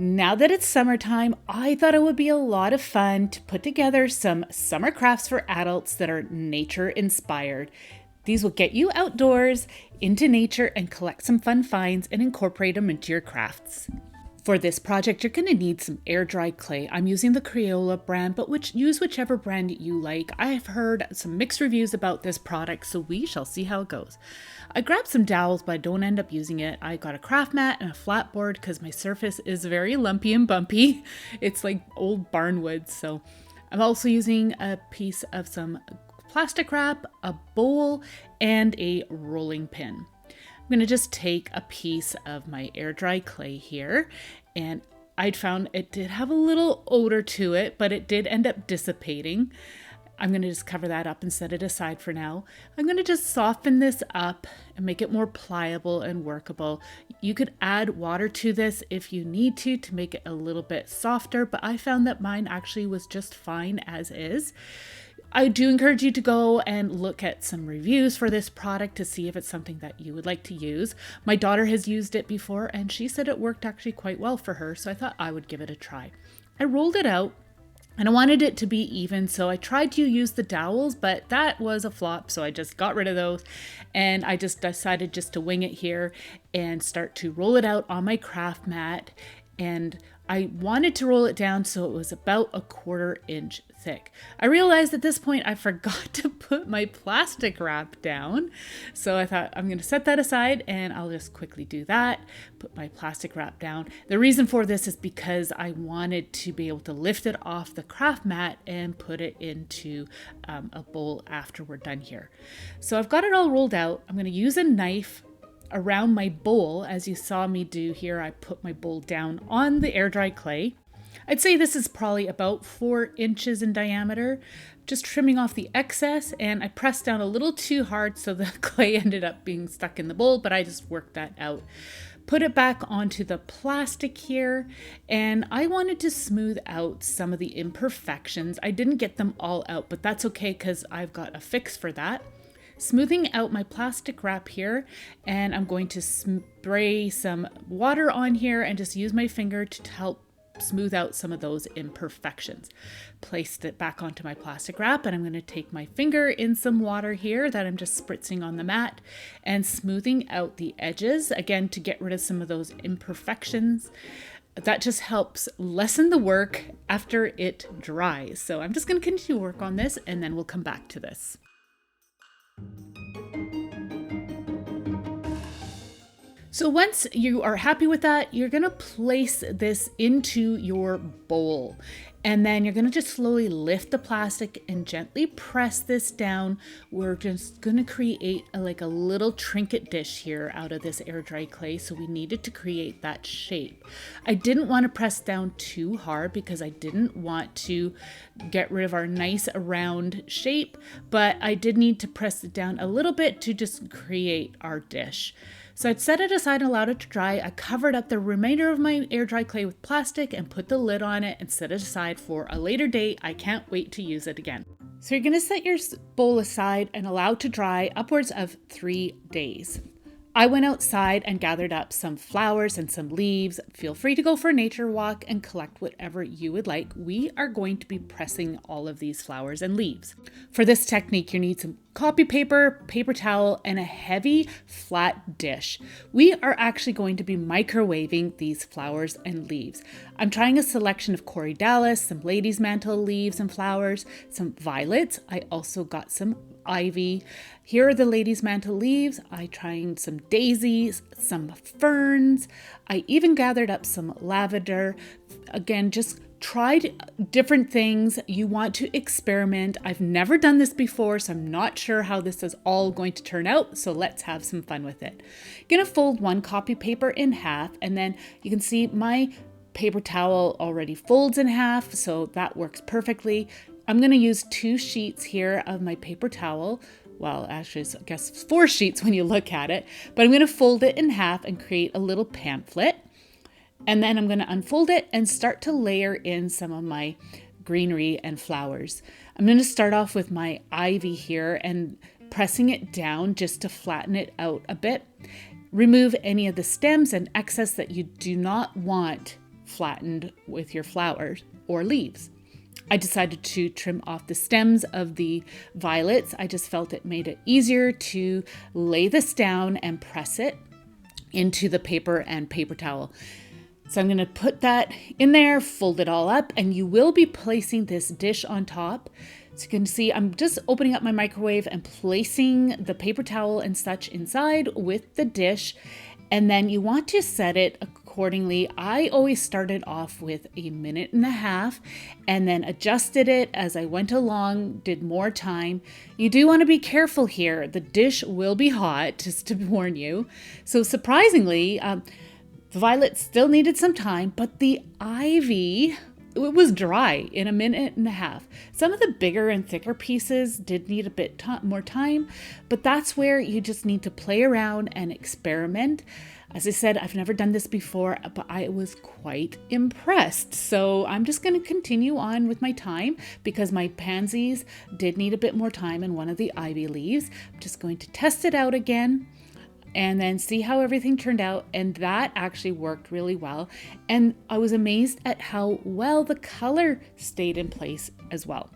Now that it's summertime, I thought it would be a lot of fun to put together some summer crafts for adults that are nature inspired. These will get you outdoors, into nature, and collect some fun finds and incorporate them into your crafts. For this project, you're going to need some air-dried clay. I'm using the Crayola brand, but use whichever brand you like. I've heard some mixed reviews about this product, so we shall see how it goes. I grabbed some dowels, but I don't end up using it. I got a craft mat and a flat board because my surface is very lumpy and bumpy. It's like old barn wood, so I'm also using a piece of some plastic wrap, a bowl, and a rolling pin. I'm going to just take a piece of my air dry clay here, and I'd found it did have a little odor to it, but it did end up dissipating. I'm going to just cover that up and set it aside for now. I'm going to just soften this up and make it more pliable and workable. You could add water to this if you need to make it a little bit softer, but I found that mine actually was just fine as is. I do encourage you to go and look at some reviews for this product to see if it's something that you would like to use. My daughter has used it before and she said it worked actually quite well for her, so I thought I would give it a try. I rolled it out and I wanted it to be even, so I tried to use the dowels, but that was a flop, so I just got rid of those and I just decided just to wing it here and start to roll it out on my craft mat. And I wanted to roll it down so it was about a 1/4 inch thick. I realized at this point I forgot to put my plastic wrap down. So I thought I'm going to set that aside and I'll just quickly do that. Put my plastic wrap down. The reason for this is because I wanted to be able to lift it off the craft mat and put it into a bowl after we're done here. So I've got it all rolled out. I'm going to use a knife around my bowl. As you saw me do here, I put my bowl down on the air dry clay. I'd say this is probably about 4 inches in diameter, just trimming off the excess, and I pressed down a little too hard so the clay ended up being stuck in the bowl, but I just worked that out. Put it back onto the plastic here, and I wanted to smooth out some of the imperfections. I didn't get them all out, but that's okay because I've got a fix for that. Smoothing out my plastic wrap here, and I'm going to spray some water on here and just use my finger to help smooth out some of those imperfections. Placed it back onto my plastic wrap, and I'm going to take my finger in some water here that I'm just spritzing on the mat and smoothing out the edges, again to get rid of some of those imperfections. That just helps lessen the work after it dries. So I'm just going to continue to work on this and then we'll come back to this. So once you are happy with that, you're going to place this into your bowl, and then you're going to just slowly lift the plastic and gently press this down. We're just going to create a little trinket dish here out of this air dry clay, so we needed to create that shape. I didn't want to press down too hard because I didn't want to get rid of our nice round shape, but I did need to press it down a little bit to just create our dish. So I'd set it aside and allowed it to dry. I covered up the remainder of my air dry clay with plastic and put the lid on it and set it aside for a later date. I can't wait to use it again. So you're going to set your bowl aside and allow it to dry upwards of 3 days. I went outside and gathered up some flowers and some leaves. Feel free to go for a nature walk and collect whatever you would like. We are going to be pressing all of these flowers and leaves. For this technique, you need some copy paper, paper towel, and a heavy flat dish. We are actually going to be microwaving these flowers and leaves. I'm trying a selection of corydalis, some lady's mantle leaves and flowers, some violets. I also got some ivy. Here are the lady's mantle leaves. I tried some daisies, some ferns. I even gathered up some lavender. Again, just tried different things. You want to experiment. I've never done this before, so I'm not sure how this is all going to turn out. So let's have some fun with it. I'm gonna fold one copy paper in half, and then you can see my paper towel already folds in half, so that works perfectly. I'm going to use 2 sheets here of my paper towel. Well, actually, I guess 4 sheets when you look at it, but I'm going to fold it in half and create a little pamphlet. And then I'm going to unfold it and start to layer in some of my greenery and flowers. I'm going to start off with my ivy here and pressing it down just to flatten it out a bit. Remove any of the stems and excess that you do not want flattened with your flowers or leaves. I decided to trim off the stems of the violets. I just felt it made it easier to lay this down and press it into the paper and paper towel. So I'm going to put that in there, fold it all up, and you will be placing this dish on top. So you can see I'm just opening up my microwave and placing the paper towel and such inside with the dish. And then you want to set it accordingly. I always started off with 1.5 minutes and then adjusted it as I went along, did more time. You do want to be careful here. The dish will be hot, just to warn you. So surprisingly, the violet still needed some time, but the ivy, it was dry in 1.5 minutes. Some of the bigger and thicker pieces did need a bit more time, but that's where you just need to play around and experiment. As I said, I've never done this before, but I was quite impressed. So I'm just going to continue on with my time because my pansies did need a bit more time in one of the ivy leaves. I'm just going to test it out again and then see how everything turned out. And that actually worked really well. And I was amazed at how well the color stayed in place as well.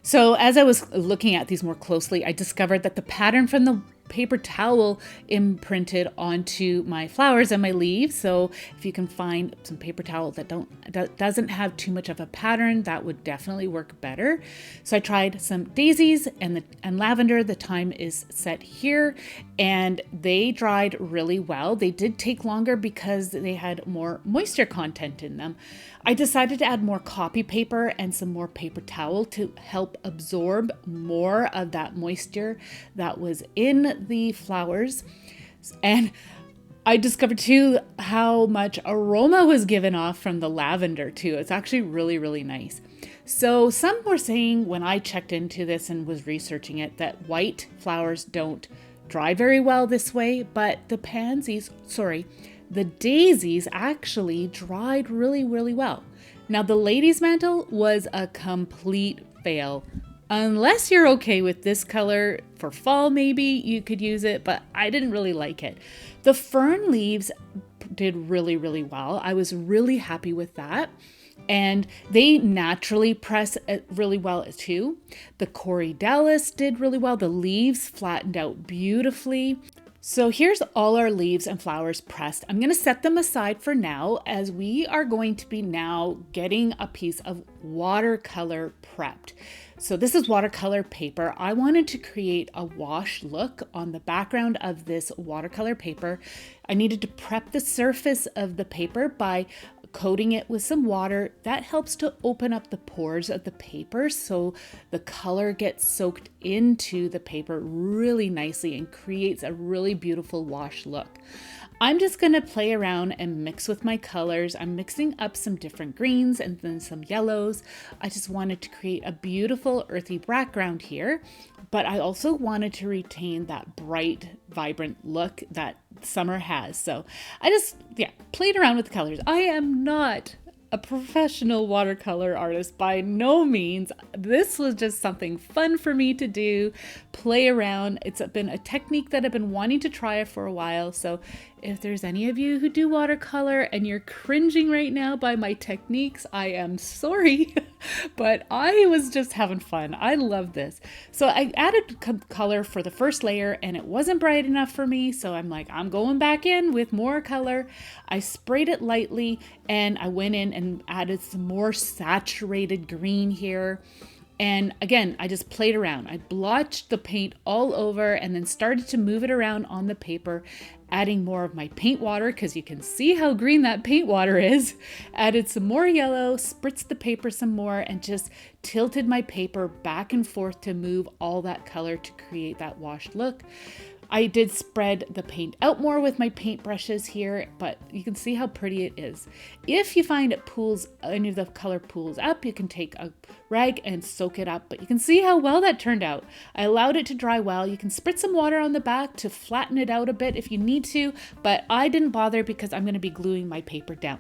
So as I was looking at these more closely, I discovered that the pattern from the paper towel imprinted onto my flowers and my leaves. So if you can find some paper towel that doesn't have too much of a pattern, that would definitely work better. So I tried some daisies and lavender. The time is set here, and they dried really well. They did take longer because they had more moisture content in them. I decided to add more copy paper and some more paper towel to help absorb more of that moisture that was in the flowers. And I discovered too how much aroma was given off from the lavender too. It's actually really, really nice. So some were saying when I checked into this and was researching it that white flowers don't dry very well this way, but the daisies actually dried really, really well. Now the lady's mantle was a complete fail. Unless you're okay with this color for fall, maybe you could use it, but I didn't really like it. The fern leaves did really, really well. I was really happy with that. And they naturally press really well too. The Corydalis did really well. The leaves flattened out beautifully. So here's all our leaves and flowers pressed. I'm going to set them aside for now as we are going to be now getting a piece of watercolor prepped. So this is watercolor paper. I wanted to create a wash look on the background of this watercolor paper. I needed to prep the surface of the paper by coating it with some water. That helps to open up the pores of the paper so the color gets soaked into the paper really nicely and creates a really beautiful wash look. I'm just going to play around and mix with my colors. I'm mixing up some different greens and then some yellows. I just wanted to create a beautiful earthy background here, but I also wanted to retain that bright, vibrant look that summer has. So I just, played around with the colors. I am not a professional watercolor artist by no means. This was just something fun for me to do, play around. It's been a technique that I've been wanting to try for a while. So if there's any of you who do watercolor and you're cringing right now by my techniques, I am sorry, but I was just having fun. I love this. So I added color for the first layer and it wasn't bright enough for me. So I'm like, I'm going back in with more color. I sprayed it lightly and I went in and added some more saturated green here. And again, I just played around. I blotched the paint all over and then started to move it around on the paper, adding more of my paint water because you can see how green that paint water is. Added some more yellow, spritzed the paper some more, and just tilted my paper back and forth to move all that color to create that washed look. I did spread the paint out more with my paint brushes here, but you can see how pretty it is. If you find it pools, any of the color pools up, you can take a rag and soak it up, but you can see how well that turned out. I allowed it to dry well. You can spritz some water on the back to flatten it out a bit if you need to, but I didn't bother because I'm going to be gluing my paper down.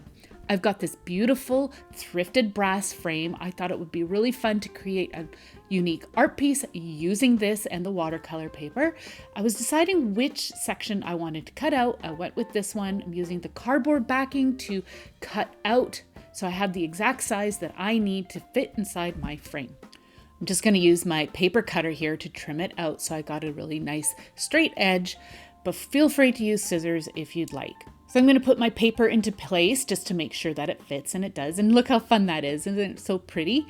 I've got this beautiful thrifted brass frame. I thought it would be really fun to create a unique art piece using this and the watercolor paper. I was deciding which section I wanted to cut out. I went with this one. I'm using the cardboard backing to cut out so I have the exact size that I need to fit inside my frame. I'm just going to use my paper cutter here to trim it out so I got a really nice straight edge, but feel free to use scissors if you'd like. So I'm going to put my paper into place just to make sure that it fits, and it does. And look how fun that is. Isn't it so pretty?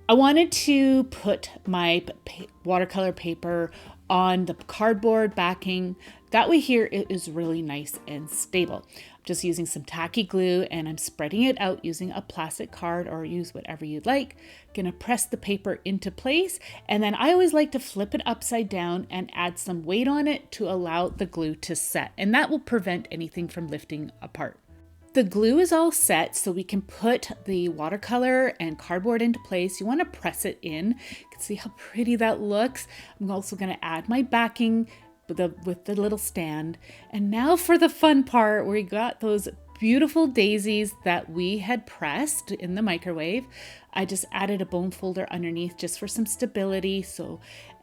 I wanted to put my watercolor paper on the cardboard backing. That way here it is really nice and stable. I'm just using some tacky glue and I'm spreading it out using a plastic card, or use whatever you'd like. Gonna press the paper into place, and then I always like to flip it upside down and add some weight on it to allow the glue to set, and that will prevent anything from lifting apart. The glue is all set, so we can put the watercolor and cardboard into place. You want to press it in. You can see how pretty that looks. I'm also going to add my backing with the little stand. And now for the fun part, where we got those beautiful daisies that we had pressed in the microwave. I just added a bone folder underneath just for some stability.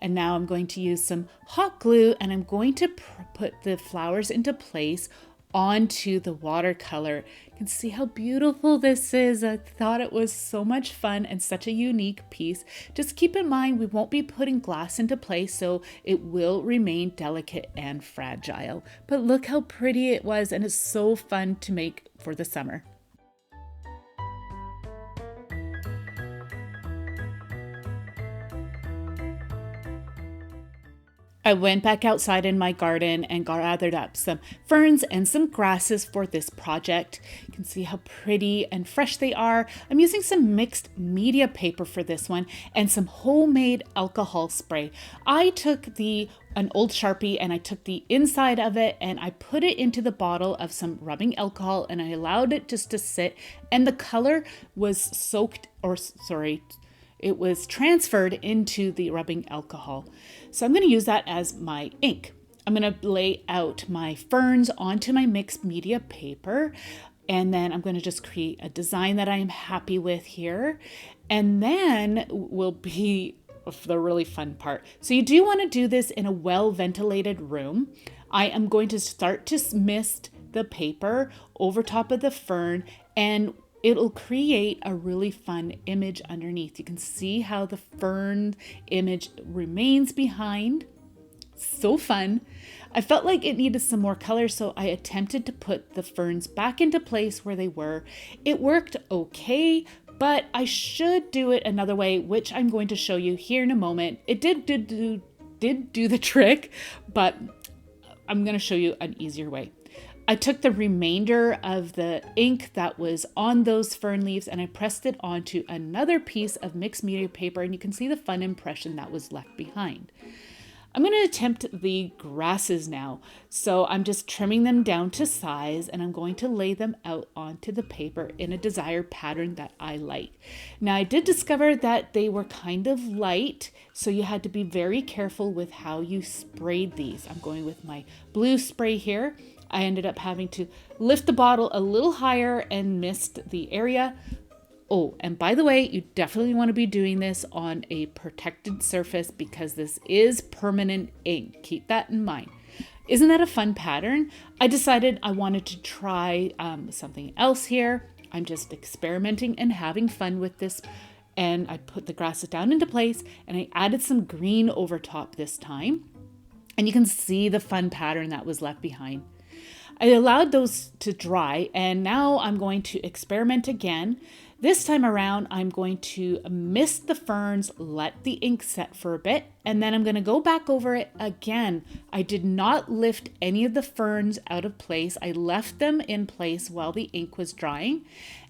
And now I'm going to use some hot glue, and I'm going to put the flowers into place onto the watercolor. You can see how beautiful this is. I thought it was so much fun and such a unique piece. Just keep in mind, we won't be putting glass into place, so it will remain delicate and fragile. But look how pretty it was, and it's so fun to make for the summer. I went back outside in my garden and gathered up some ferns and some grasses for this project. You can see how pretty and fresh they are. I'm using some mixed media paper for this one and some homemade alcohol spray. I took an old Sharpie and I took the inside of it and I put it into the bottle of some rubbing alcohol, and I allowed it just to sit, and the color was it was transferred into the rubbing alcohol. So I'm going to use that as my ink. I'm going to lay out my ferns onto my mixed media paper, and then I'm going to just create a design that I am happy with here. And then will be the really fun part. So you do want to do this in a well-ventilated room. I am going to start to mist the paper over top of the fern, and it'll create a really fun image underneath. You can see how the fern image remains behind. So fun. I felt like it needed some more color, so I attempted to put the ferns back into place where they were. It worked okay, but I should do it another way, which I'm going to show you here in a moment. It did do the trick, but I'm going to show you an easier way. I took the remainder of the ink that was on those fern leaves and I pressed it onto another piece of mixed media paper, and you can see the fun impression that was left behind. I'm going to attempt the grasses now. So I'm just trimming them down to size, and I'm going to lay them out onto the paper in a desired pattern that I like. Now I did discover that they were kind of light, so you had to be very careful with how you sprayed these. I'm going with my blue spray here. I ended up having to lift the bottle a little higher and mist the area. Oh, and by the way, you definitely want to be doing this on a protected surface because this is permanent ink. Keep that in mind. Isn't that a fun pattern? I decided I wanted to try something else here. I'm just experimenting and having fun with this. And I put the grasses down into place and I added some green over top this time. And you can see the fun pattern that was left behind. I allowed those to dry, and now I'm going to experiment again. This time around, I'm going to mist the ferns, let the ink set for a bit, and then I'm going to go back over it again. I did not lift any of the ferns out of place. I left them in place while the ink was drying.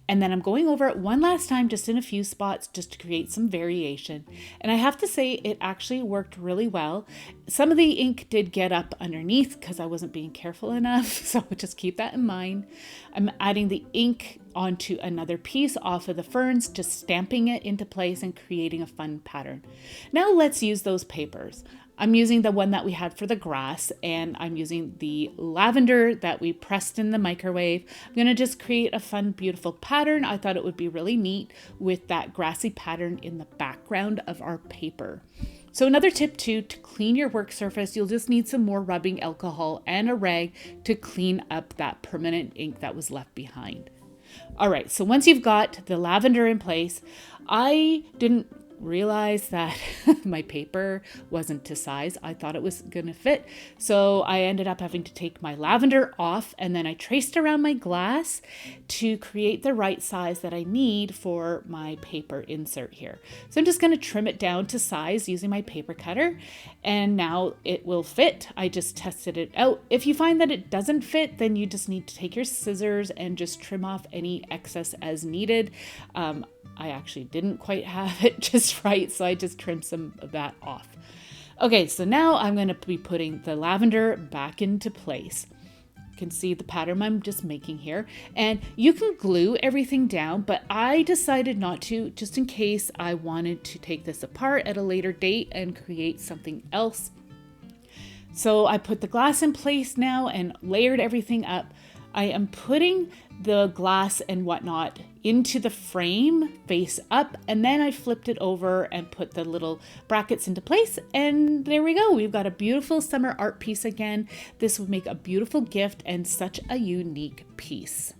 And then I'm going over it one last time, just in a few spots, just to create some variation. And I have to say, it actually worked really well. Some of the ink did get up underneath because I wasn't being careful enough. So just keep that in mind. I'm adding the ink onto another piece off of the ferns, just stamping it into place and creating a fun pattern. Now let's use those papers. I'm using the one that we had for the grass, and I'm using the lavender that we pressed in the microwave. I'm going to just create a fun, beautiful pattern. I thought it would be really neat with that grassy pattern in the background of our paper. So another tip too, to clean your work surface, you'll just need some more rubbing alcohol and a rag to clean up that permanent ink that was left behind. All right, so once you've got the lavender in place, I didn't realize that my paper wasn't to size. I thought it was gonna fit. So I ended up having to take my lavender off, and then I traced around my glass to create the right size that I need for my paper insert here. So I'm just gonna trim it down to size using my paper cutter, and now it will fit. I just tested it out. If you find that it doesn't fit, then you just need to take your scissors and just trim off any excess as needed. I actually didn't quite have it just right, so I just trimmed some of that off. Okay, so now I'm going to be putting the lavender back into place. You can see the pattern I'm just making here, and you can glue everything down, but I decided not to, just in case I wanted to take this apart at a later date and create something else. So I put the glass in place now and layered everything up. I am putting the glass and whatnot into the frame face up, and then I flipped it over and put the little brackets into place, and there we go. We've got a beautiful summer art piece again. This would make a beautiful gift and such a unique piece.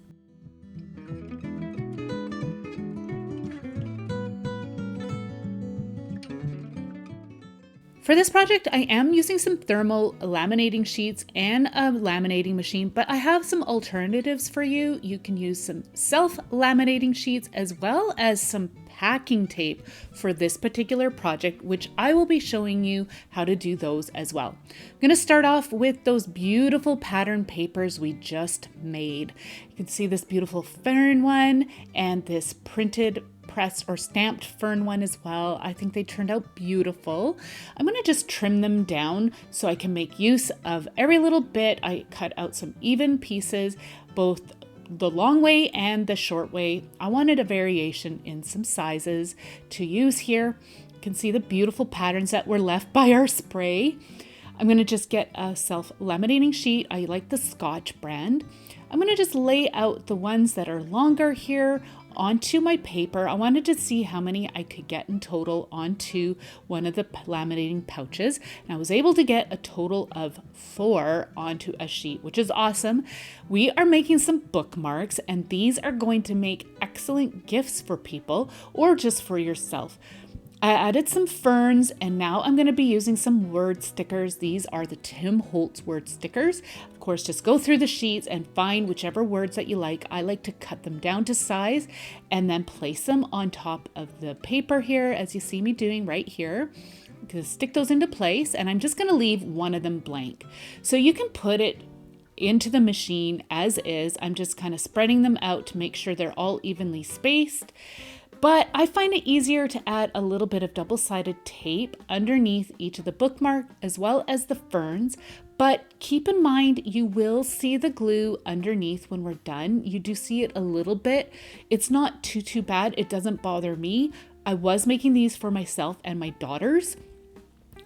For this project, I am using some thermal laminating sheets and a laminating machine, but I have some alternatives for you. You can use some self-laminating sheets as well as some packing tape for this particular project, which I will be showing you how to do those as well. I'm going to start off with those beautiful pattern papers we just made. You can see this beautiful fern one and this printed pressed or stamped fern one as well. I think they turned out beautiful. I'm going to just trim them down so I can make use of every little bit. I cut out some even pieces, both the long way and the short way. I wanted a variation in some sizes to use here. You can see the beautiful patterns that were left by our spray. I'm going to just get a self-laminating sheet. I like the Scotch brand. I'm going to just lay out the ones that are longer here onto my paper. I wanted to see how many I could get in total onto one of the laminating pouches, and I was able to get a total of 4 onto a sheet, which is awesome. We are making some bookmarks, and these are going to make excellent gifts for people or just for yourself. I added some ferns, and now I'm going to be using some word stickers. These are the Tim Holtz word stickers. Of course, just go through the sheets and find whichever words that you like. I like to cut them down to size and then place them on top of the paper here, as you see me doing right here. I'm going to stick those into place, and I'm just going to leave one of them blank. So you can put it into the machine as is. I'm just kind of spreading them out to make sure they're all evenly spaced. But I find it easier to add a little bit of double-sided tape underneath each of the bookmark as well as the ferns. But keep in mind, you will see the glue underneath when we're done. You do see it a little bit. It's not too bad. It doesn't bother me. I was making these for myself and my daughters,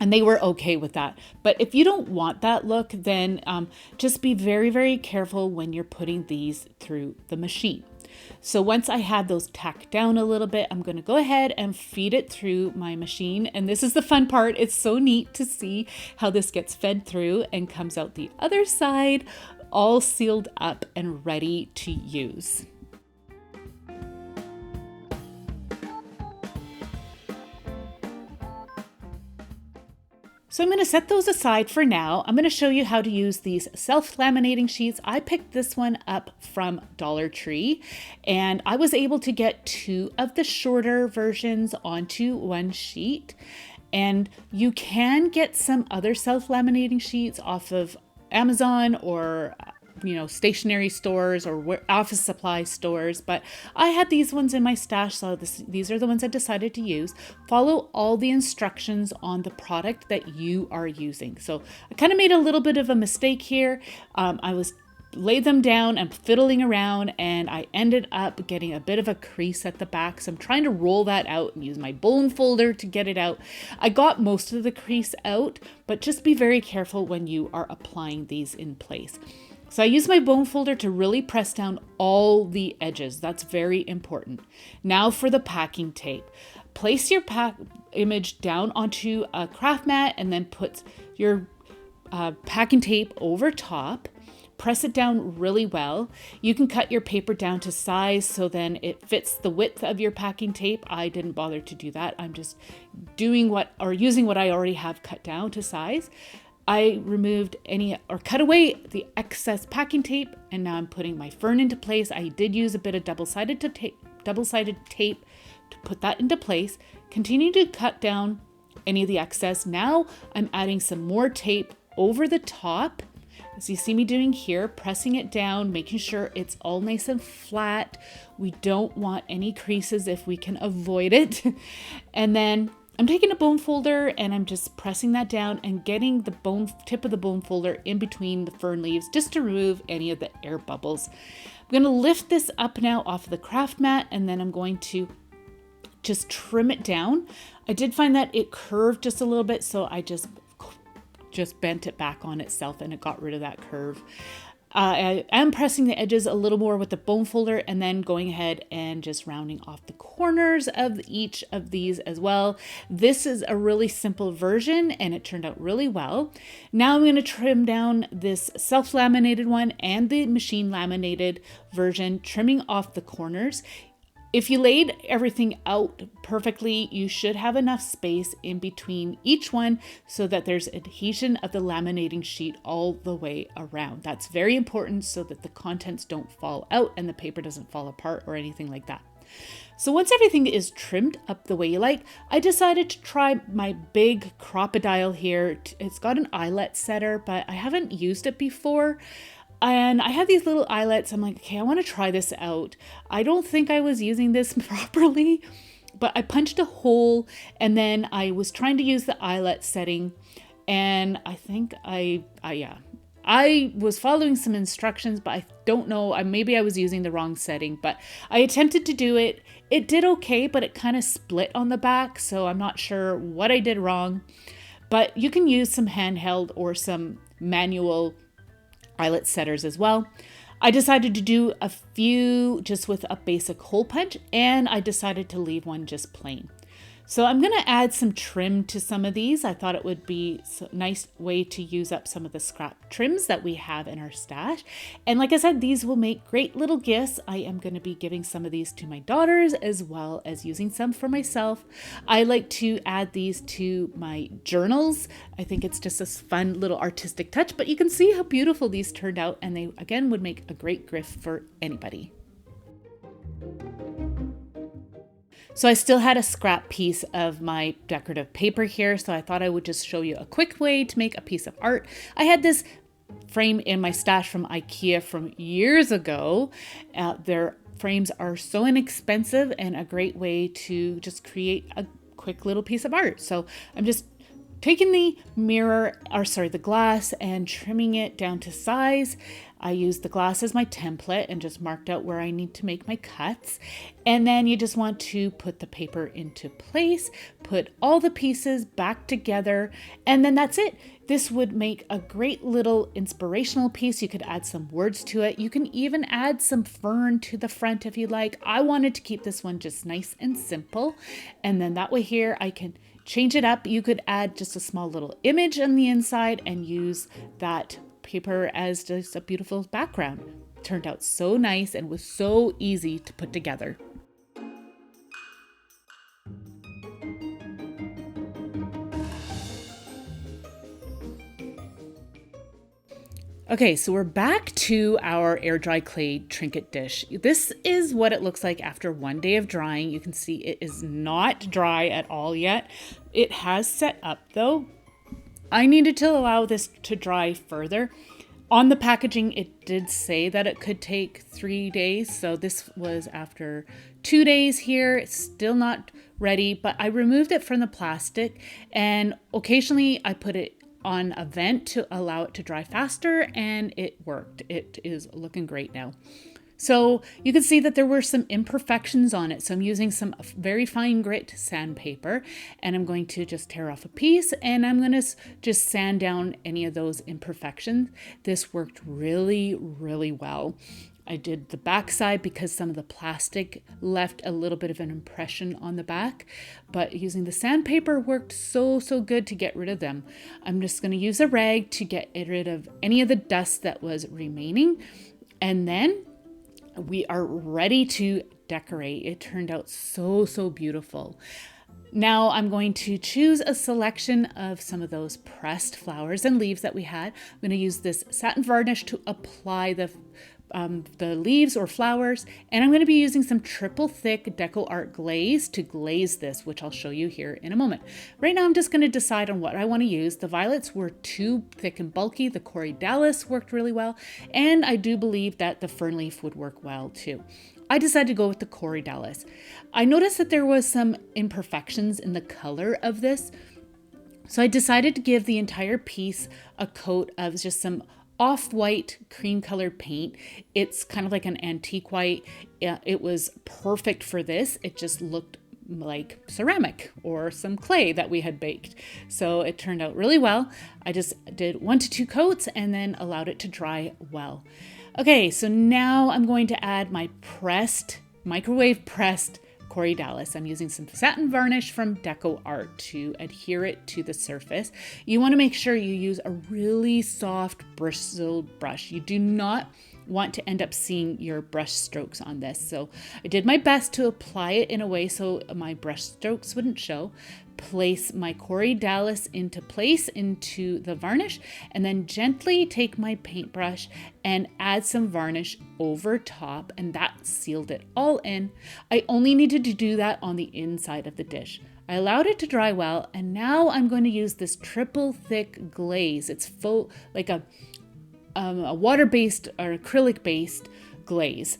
and they were okay with that. But if you don't want that look, then just be very, very careful when you're putting these through the machine. So once I had those tacked down a little bit, I'm going to go ahead and feed it through my machine. And this is the fun part. It's so neat to see how this gets fed through and comes out the other side, all sealed up and ready to use. So I'm going to set those aside for now. I'm going to show you how to use these self-laminating sheets. I picked this one up from Dollar Tree, and I was able to get 2 of the shorter versions onto one sheet. And you can get some other self-laminating sheets off of Amazon or stationery stores or office supply stores, but I had these ones in my stash, so these are the ones I decided to use. Follow all the instructions on the product that you are using. So I kind of made a little bit of a mistake here. I was laid them down and fiddling around, and I ended up getting a bit of a crease at the back. So I'm trying to roll that out and use my bone folder to get it out. I got most of the crease out, but just be very careful when you are applying these in place. So I use my bone folder to really press down all the edges. That's very important. Now for the packing tape. Place your image down onto a craft mat and then put your packing tape over top. Press it down really well. You can cut your paper down to size so then it fits the width of your packing tape. I didn't bother to do that. I'm just using what I already have cut down to size. I removed cut away the excess packing tape, and now I'm putting my fern into place. I did use a bit of double-sided tape to put that into place. Continue to cut down any of the excess. Now I'm adding some more tape over the top, as you see me doing here, pressing it down, making sure it's all nice and flat. We don't want any creases if we can avoid it. And then I'm taking a bone folder and I'm just pressing that down and getting the tip of the bone folder in between the fern leaves just to remove any of the air bubbles. I'm going to lift this up now off of the craft mat, and then I'm going to just trim it down. I did find that it curved just a little bit, so I just bent it back on itself and it got rid of that curve. I am pressing the edges a little more with the bone folder and then going ahead and just rounding off the corners of each of these as well. This is a really simple version and it turned out really well. Now I'm going to trim down this self-laminated one and the machine laminated version, trimming off the corners. If you laid everything out perfectly, you should have enough space in between each one so that there's adhesion of the laminating sheet all the way around. That's very important so that the contents don't fall out and the paper doesn't fall apart or anything like that. So once everything is trimmed up the way you like, I decided to try my big crocodile here. It's got an eyelet setter, but I haven't used it before. And I have these little eyelets. I'm like, okay, I want to try this out. I don't think I was using this properly, but I punched a hole and then I was trying to use the eyelet setting. And I think I was following some instructions, but I don't know. Maybe I was using the wrong setting, but I attempted to do it. It did okay, but it kind of split on the back. So I'm not sure what I did wrong, but you can use some handheld or some manual eyelet setters as well. I decided to do a few just with a basic hole punch, and I decided to leave one just plain. So I'm going to add some trim to some of these. I thought it would be a nice way to use up some of the scrap trims that we have in our stash. And like I said, these will make great little gifts. I am going to be giving some of these to my daughters as well as using some for myself. I like to add these to my journals. I think it's just a fun little artistic touch, but you can see how beautiful these turned out, and they again would make a great gift for anybody. So I still had a scrap piece of my decorative paper here, so I thought I would just show you a quick way to make a piece of art. I had this frame in my stash from IKEA from years ago. Their frames are so inexpensive and a great way to just create a quick little piece of art. So I'm just taking the glass and trimming it down to size. I used the glass as my template and just marked out where I need to make my cuts. And then you just want to put the paper into place, put all the pieces back together, and then that's it. This would make a great little inspirational piece. You could add some words to it. You can even add some fern to the front if you like. I wanted to keep this one just nice and simple. And then that way here I can change it up. You could add just a small little image on the inside and use that paper as just a beautiful background. Turned out so nice and was so easy to put together. Okay, so we're back to our air dry clay trinket dish. This is what it looks like after one day of drying. You can see it is not dry at all yet. It has set up though. I needed to allow this to dry further. On the packaging, it did say that it could take 3 days. So this was after 2 days here. It's still not ready, but I removed it from the plastic and occasionally I put it on a vent to allow it to dry faster, and it worked. It is looking great now. So you can see that there were some imperfections on it. So I'm using some very fine grit sandpaper, and I'm going to just tear off a piece, and I'm going to just sand down any of those imperfections. This worked really, really well. I did the back side because some of the plastic left a little bit of an impression on the back, but using the sandpaper worked so good to get rid of them. I'm just going to use a rag to get rid of any of the dust that was remaining, and then we are ready to decorate. It turned out so beautiful. Now I'm going to choose a selection of some of those pressed flowers and leaves that we had. I'm going to use this satin varnish to apply the leaves or flowers, and I'm going to be using some triple thick Deco Art glaze to glaze this, which I'll show you here in a moment. Right now I'm just going to decide on what I want to use. The violets were too thick and bulky. The Corydalis worked really well, and I do believe that the fern leaf would work well too. I decided to go with the Corydalis. I noticed that there was some imperfections in the color of this, so I decided to give the entire piece a coat of just some off-white cream colored paint. It's kind of like an antique white. It was perfect for this. It just looked like ceramic or some clay that we had baked. So it turned out really well. I just did 1 to 2 coats and then allowed it to dry well. Okay, so now I'm going to add my microwave pressed Corydalis. I'm using some satin varnish from Deco Art to adhere it to the surface. You want to make sure you use a really soft bristled brush. You do not want to end up seeing your brush strokes on this. So I did my best to apply it in a way so my brush strokes wouldn't show. Place my Corydalis into place into the varnish, and then gently take my paintbrush and add some varnish over top, and that sealed it all in. I only needed to do that on the inside of the dish. I allowed it to dry well, and now I'm going to use this triple thick glaze. It's full, like a water-based or acrylic-based glaze.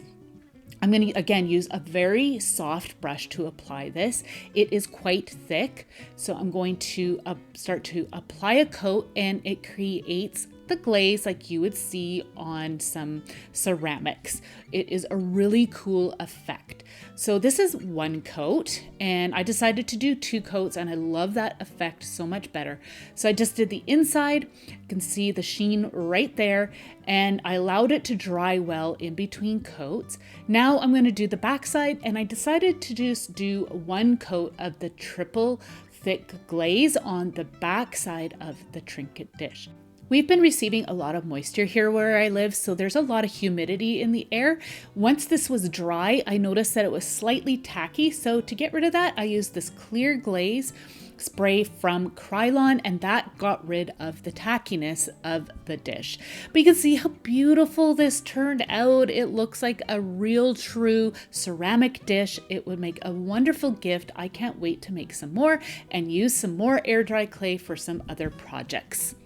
I'm going to, again, use a very soft brush to apply this. It is quite thick, so I'm going to start to apply a coat, and it creates the glaze like you would see on some ceramics. It is a really cool effect. So this is 1 coat, and I decided to do 2 coats, and I love that effect so much better. So I just did the inside. You can see the sheen right there, and I allowed it to dry well in between coats. Now I'm going to do the backside, and I decided to just do 1 coat of the triple thick glaze on the backside of the trinket dish. We've been receiving a lot of moisture here where I live, so there's a lot of humidity in the air. Once this was dry, I noticed that it was slightly tacky, so to get rid of that, I used this clear glaze spray from Krylon, and that got rid of the tackiness of the dish. But you can see how beautiful this turned out. It looks like a real true ceramic dish. It would make a wonderful gift. I can't wait to make some more and use some more air dry clay for some other projects.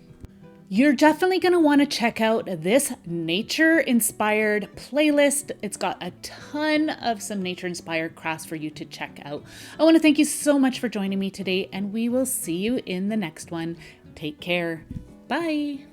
You're definitely going to want to check out this nature-inspired playlist. It's got a ton of some nature-inspired crafts for you to check out. I want to thank you so much for joining me today, and we will see you in the next one. Take care. Bye.